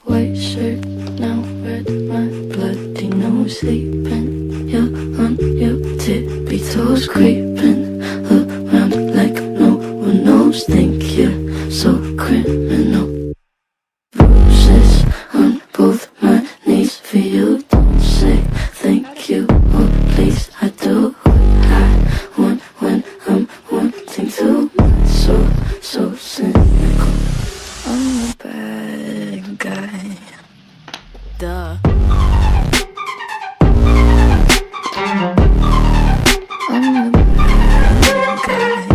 white shirt, now red, my bloody nose sleeping. You're on your tippy toes, creeping around like no one knows. Think you're so criminal. Bruises on both my knees for you. Don't say thank you or please. I do what I want when I'm wanting to. So cynical. I'm a bad guy. Duh. I'm the bad guy.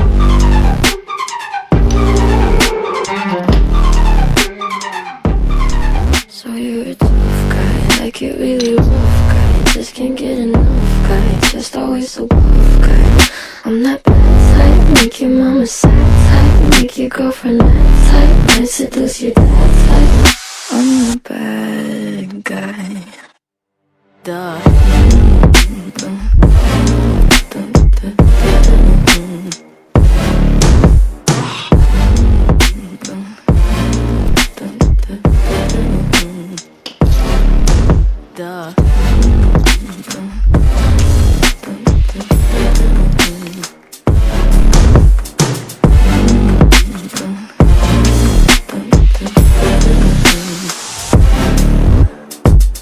So you're a tough guy, like it really rough guy. Just can't get enough guy, just always so buff guy. I'm that bad type, make your mama sad type, make your girlfriend that type, might seduce your dad type. I'm the bad guy. Duh. Duh.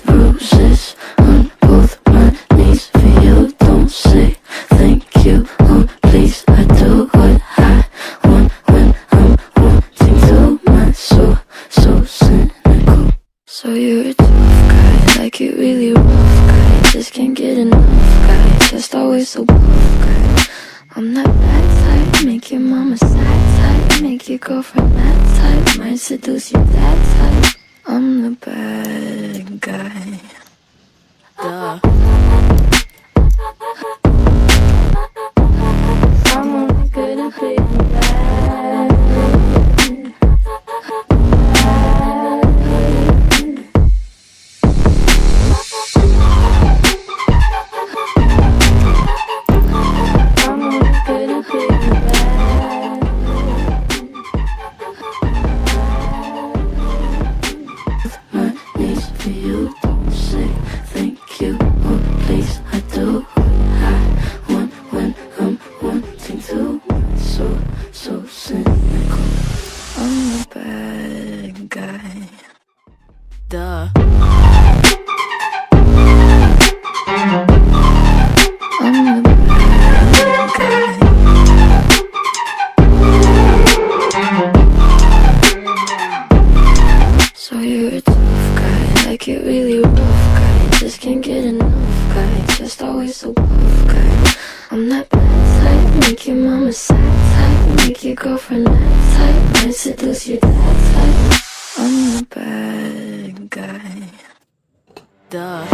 Bruises on both my knees for you. Don't say thank you or please. I do what I want when I'm wanting to. My soul so cynical. So you're a tough guy, like it really rough guy. Just can't get enough guy, just always so buff guy. I'm that bad type, make your mama sad type, make your girlfriend that type, might seduce your dad type. I'm the bad guy. Duh. I'm only good at being bad. I'm only good at being bad. My knees for you. Don't say thank you or please. I do what I want when I'm wanting to. So cynical. I'm the bad guy. Duh. I'm the bad guy. So you're a tough guy, like it really rough guy. Just can't get enough guy, just always so buff guy. I'm that bad type, make your mama sad type, make your girlfriend that type, might seduce your dad type. I'm the bad guy. Duh.